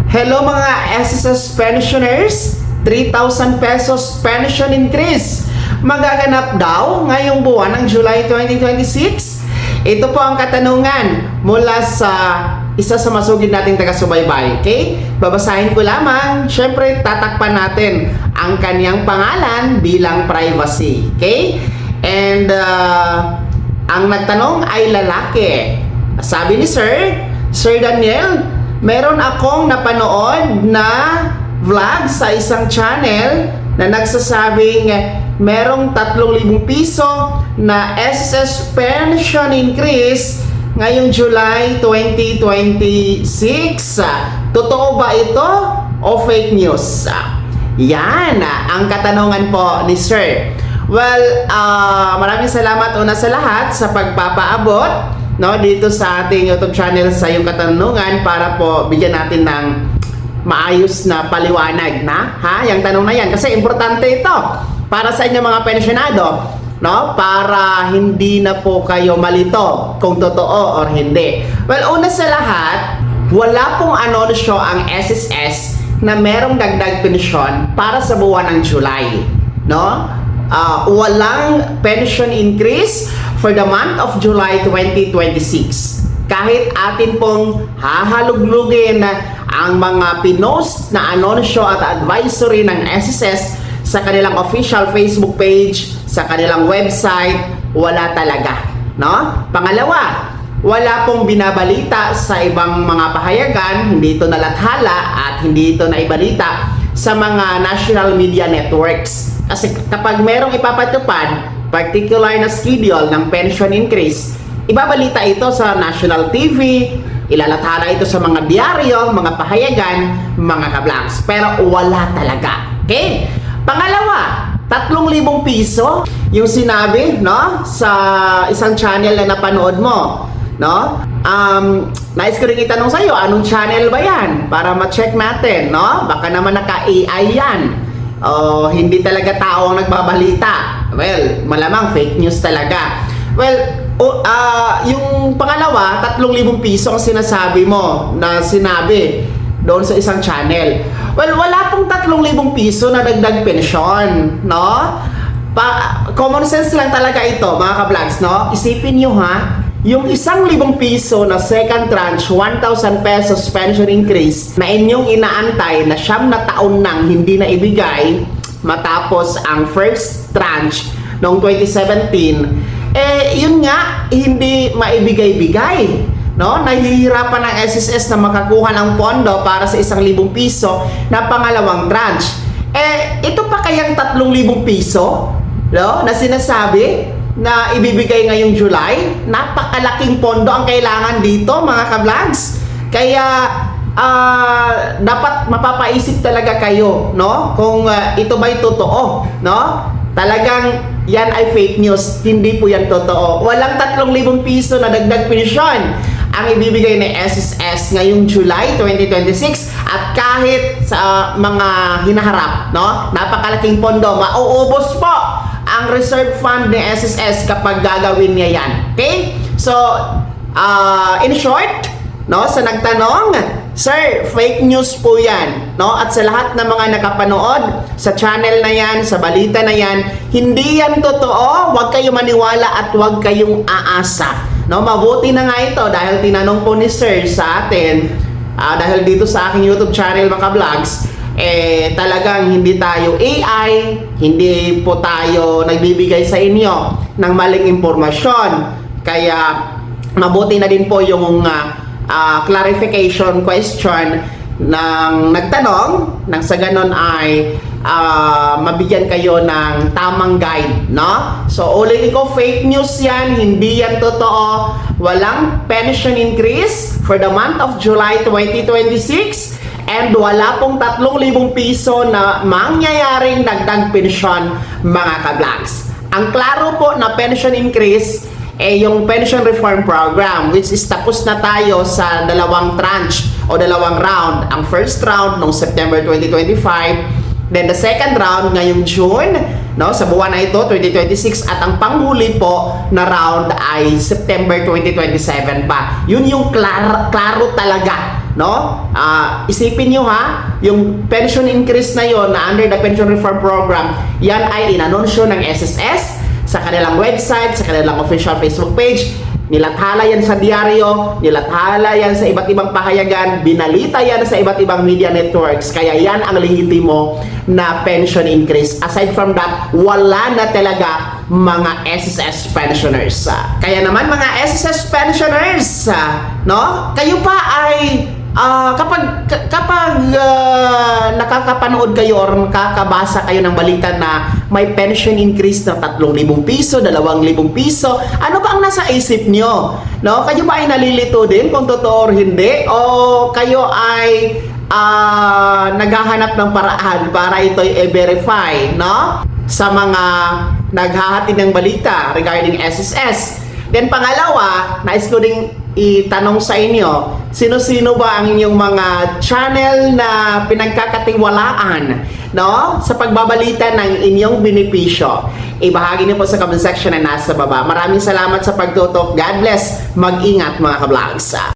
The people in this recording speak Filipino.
Hello mga SSS pensioners, 3,000 pesos pension increase. Magaganap daw ngayong buwan ng July 2026? Ito po ang katanungan mula sa isa sa masugid nating taga-subaybay. Okay? Babasahin ko lamang. Siyempre, tatakpan natin ang kanyang pangalan bilang privacy. Okay? And ang nagtanong ay lalaki. Sabi ni Sir Daniel, meron akong napanood na vlog sa isang channel na nagsasabing merong 3,000 piso na SSS pension increase ngayong July 2026. Totoo ba ito o fake news? Yan ang katanungan po ni Sir. Well, maraming salamat una sa lahat sa pagpapaabot dito sa ating YouTube channel sa iyong katanungan para po bigyan natin ng maayos na paliwanag yung tanong na yan kasi importante ito para sa inyo mga pensionado, para hindi na po kayo malito kung totoo or hindi. Well, una sa lahat, wala pong anunsyo ang SSS na merong dagdag pensyon para sa buwan ng July, walang pension increase for the month of July 2026. Kahit atin pong hahaluglugin ang mga pinost na anunsyo at advisory ng SSS sa kanilang official Facebook page, sa kanilang website, wala talaga. Pangalawa, wala pong binabalita sa ibang mga pahayagan, hindi ito nalathala at hindi ito naibalita sa mga national media networks. Kasi kapag merong ipapatupad, particular na schedule ng pension increase, ibabalita ito sa national TV, ilalathala ito sa mga diaryo, mga pahayagan, mga kablangs. Pero wala talaga. Okay? Pangalawa, 3,000 piso yung sinabi sa isang channel na napanood mo. Nais ko rin itanong sa'yo, anong channel ba yan? Para ma-check natin, Baka naman naka-AI yan. Hindi talaga tao ang nagbabalita. Well, malamang fake news talaga. Well, yung pangalawa, 3,000 piso ang sinasabi mo na sinabi doon sa isang channel. Well, wala pong 3,000 piso na dagdag pensyon, common sense lang talaga ito, mga ka-vlogs, Isipin nyo yung 1,000 piso na second tranche, 1,000 pesos pension increase na inyong inaantay na 9 na taon nang hindi na ibigay matapos ang first tranche noong 2017, yun nga, hindi maibigay-bigay. Nahihirapan ng SSS na makakuha ng pondo para sa 1,000 piso na pangalawang tranche. Ito pa kayang 3,000 piso na sinasabi na ibibigay ngayong July, napakalaking pondo ang kailangan dito, mga ka-vlogs. Kaya dapat mapapaisip talaga kayo, kung ito ba'y totoo, Talagang yan ay fake news, hindi po yan totoo. Walang 3,000 piso na dagdag pensyon ang ibibigay ng SSS ngayong July 2026 at kahit sa mga hinaharap, napakalaking pondo, mauubos po ang reserve fund ni SSS kapag gagawin niya yan. Okay? So, in short, sa nagtanong, Sir, fake news po yan. At sa lahat ng mga nakapanood sa channel na yan, sa balita na yan, hindi yan totoo. Huwag kayong maniwala at huwag kayong aasa. Mabuti na nga ito dahil tinanong po ni Sir sa atin, dahil dito sa aking YouTube channel mga vlogs, talagang hindi tayo AI, hindi po tayo nagbibigay sa inyo ng maling impormasyon. Kaya mabuti na din po yung clarification question ng nagtanong, nang sa ganon ay mabigyan kayo ng tamang guide, So ulitin ko, fake news yan, hindi yan totoo. Walang pension increase for the month of July 2026. And wala pong 3,000 piso na mangyayaring dagdag pensyon, mga ka-vlogs. Ang klaro po na pension increase yung pension reform program, which is tapos na tayo sa dalawang tranche o dalawang round. Ang first round noong September 2025, then the second round ngayong June, sa buwan na ito, 2026, at ang panghuli po na round ay September 2027 pa. Yun yung klaro talaga no? Isipin nyo ha, yung pension increase na yon na under the Pension Reform Program, yan ay inanunsyo ng SSS sa kanilang website, sa kanilang official Facebook page. Nilathala yan sa diaryo, nilathala yan sa iba't ibang pahayagan, binalita yan sa iba't ibang media networks. Kaya yan ang lehitimo na pension increase. Aside from that, wala na talaga mga SSS pensioners. Kaya naman mga SSS pensioners, no? Kayo pa ay kapag nakakapanood kayo or nakakabasa kayo ng balita na may pension increase na 3,000 piso, 2,000 piso, ano ba ang nasa isip nyo? No? Kayo ba ay nalilito din kung totoo or hindi? O kayo ay naghahanap ng paraan para ito'y i-verify, no? Sa mga naghahatid ng balita regarding SSS. Then pangalawa, nais ko ding itanong sa inyo, sino-sino ba ang inyong mga channel na pinagkakatiwalaan, no? Sa pagbabalita ng inyong benepisyo. Ibahagi niyo po sa comment section na nasa baba. Maraming salamat sa pagtutok. God bless. Mag-ingat mga ka-vlogs.